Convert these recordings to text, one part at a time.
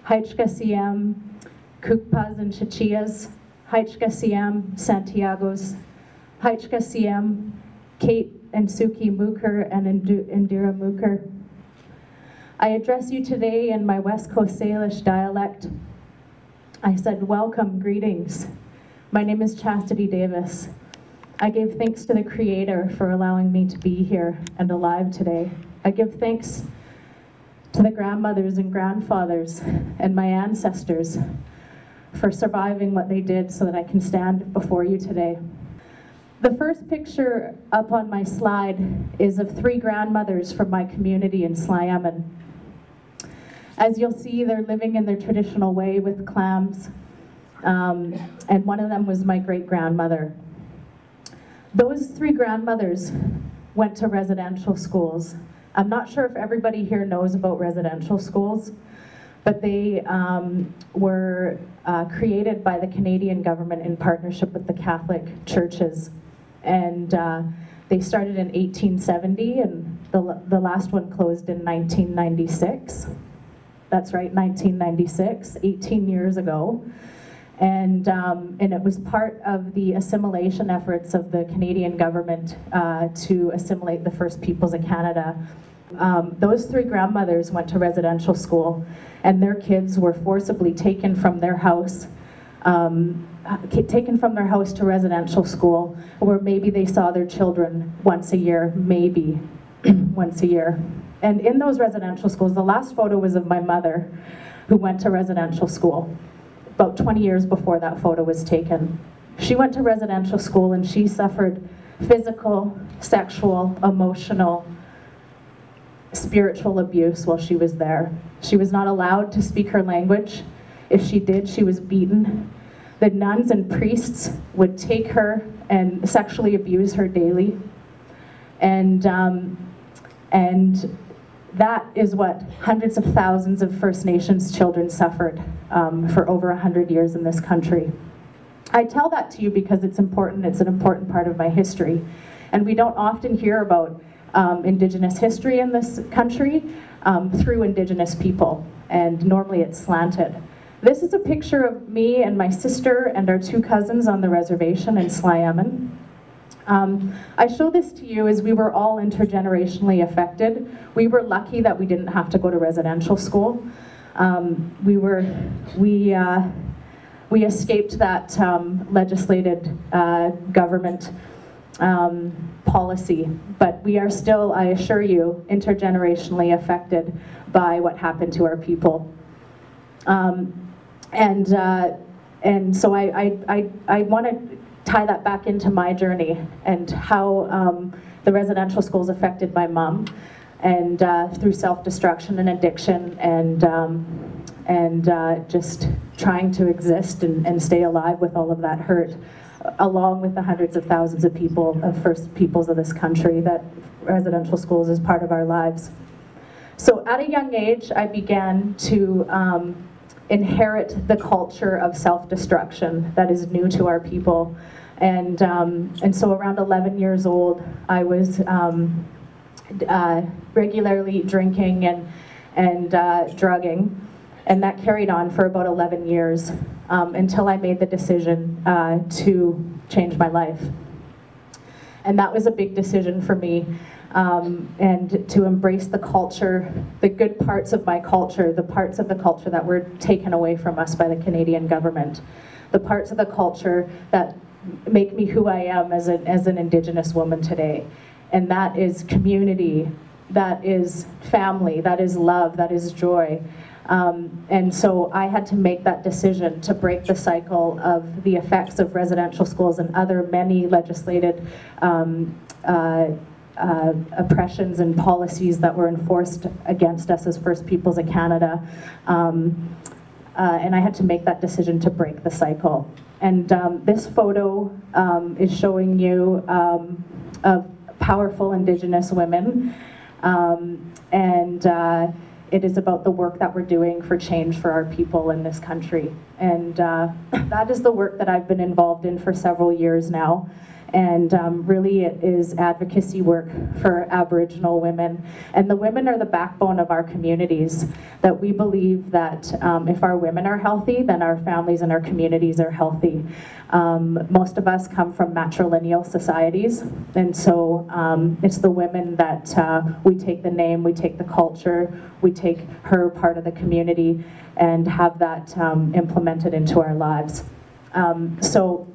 Haichka Kukpas and Chichillas, Haichka Santiagos, Haichka Kate and Suki Mooker and Indira Mooker. I address you today in my West Coast Salish dialect. I said, welcome, greetings. My name is Chastity Davis. I give thanks to the Creator for allowing me to be here and alive today. I give thanks to the grandmothers and grandfathers and my ancestors for surviving what they did so that I can stand before you today. The first picture up on my slide is of 3 grandmothers from my community in Sliammon. As you'll see, they're living in their traditional way with clams, and one of them was my great-grandmother. Those 3 grandmothers went to residential schools. I'm not sure if everybody here knows about residential schools, but they were created by the Canadian government in partnership with the Catholic churches. And they started in 1870, and the last one closed in 1996. That's right, 1996, 18 years ago. And it was part of the assimilation efforts of the Canadian government to assimilate the First Peoples of Canada. Those 3 grandmothers went to residential school, and their kids were forcibly taken from their house to residential school, where maybe they saw their children once a year, maybe once a year. And in those residential schools, the last photo was of my mother, who went to residential school about 20 years before that photo was taken. She went to residential school and she suffered physical, sexual, emotional, spiritual abuse while she was there. She was not allowed to speak her language. If she did, she was beaten. The nuns and priests would take her and sexually abuse her daily. And that is what hundreds of thousands of First Nations children suffered for over 100 years in this country. I tell that to you because it's important. It's an important part of my history. And we don't often hear about Indigenous history in this country through Indigenous people, and normally it's slanted. This is a picture of me and my sister and our 2 cousins on the reservation in Sliammon. I show this to you as we were all intergenerationally affected. We were lucky that we didn't have to go to residential school. We escaped that legislated government policy, but we are still, I assure you, intergenerationally affected by what happened to our people. And so I want to tie that back into my journey and how the residential schools affected my mom, and through self-destruction and addiction, and just trying to exist and stay alive with all of that hurt, along with the hundreds of thousands of people, of First Peoples of this country, that residential schools is part of our lives. So at a young age, I began to inherit the culture of self-destruction that is new to our people. And so around 11 years old, I was regularly drinking and drugging, and that carried on for about 11 years until I made the decision to change my life. And that was a big decision for me, and to embrace the culture, the good parts of my culture, the parts of the culture that were taken away from us by the Canadian government, the parts of the culture that make me who I am as an Indigenous woman today. And that is community, that is family, that is love, that is joy. And so I had to make that decision to break the cycle of the effects of residential schools and other many legislated oppressions and policies that were enforced against us as First Peoples of Canada. And I had to make that decision to break the cycle. And this photo is showing you of powerful Indigenous women, and it is about the work that we're doing for change for our people in this country. And that is the work that I've been involved in for several years now. And really it is advocacy work for Aboriginal women. And the women are the backbone of our communities, that we believe that if our women are healthy, then our families and our communities are healthy. Most of us come from matrilineal societies, and so it's the women that we take the name, we take the culture, we take her part of the community and have that implemented into our lives. So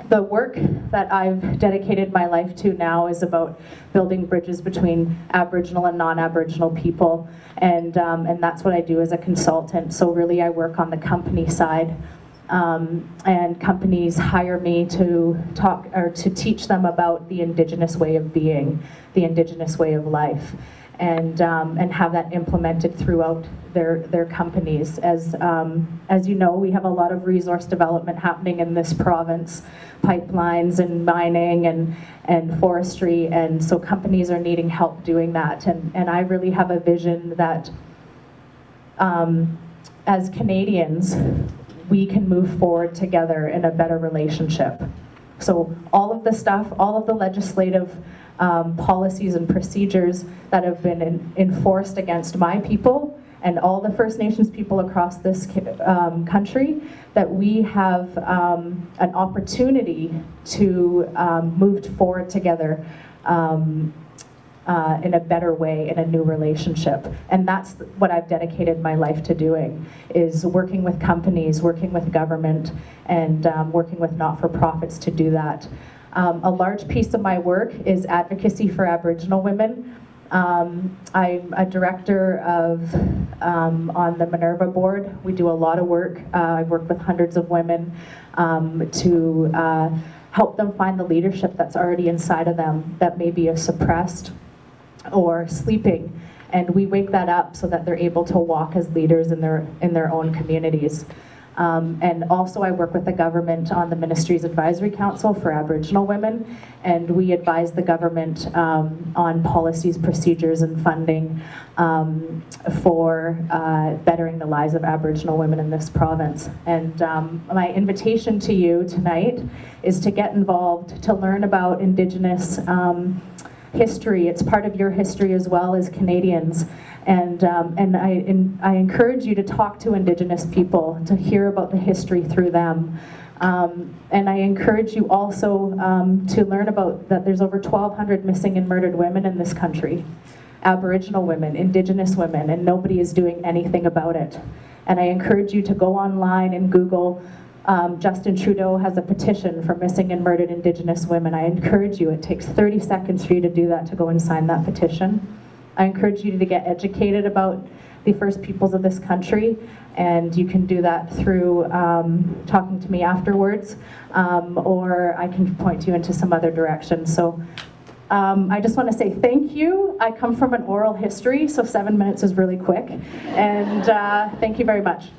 the work that I've dedicated my life to now is about building bridges between Aboriginal and non-Aboriginal people, and that's what I do as a consultant. So really I work on the company side, and companies hire me to talk or to teach them about the Indigenous way of being, the Indigenous way of life, and have that implemented throughout their companies. As you know, we have a lot of resource development happening in this province, pipelines and mining and forestry, and so companies are needing help doing that. And I really have a vision that as Canadians, we can move forward together in a better relationship. So all of the stuff, all of the legislative policies and procedures that have been enforced against my people and all the First Nations people across this country, that we have an opportunity to move forward together in a better way, in a new relationship. And that's what I've dedicated my life to doing, is working with companies, working with government, and working with not-for-profits to do that. A large piece of my work is advocacy for Aboriginal women. I'm a director of on the Minerva board. We do a lot of work. I've worked with hundreds of women to help them find the leadership that's already inside of them that maybe is suppressed or sleeping, and we wake that up so that they're able to walk as leaders in their own communities. And also I work with the government on the Ministry's Advisory Council for Aboriginal Women, and we advise the government on policies, procedures, and funding for bettering the lives of Aboriginal women in this province. And my invitation to you tonight is to get involved, to learn about Indigenous history. It's part of your history as well as Canadians. And I encourage you to talk to Indigenous people, to hear about the history through them. And I encourage you also to learn about that there's over 1,200 missing and murdered women in this country. Aboriginal women, Indigenous women, and nobody is doing anything about it. And I encourage you to go online and Google Justin Trudeau has a petition for missing and murdered Indigenous women. I encourage you, it takes 30 seconds for you to do that, to go and sign that petition. I encourage you to get educated about the First Peoples of this country, and you can do that through talking to me afterwards, or I can point you into some other direction. So I just want to say thank you. I come from an oral history, so 7 minutes is really quick, and thank you very much.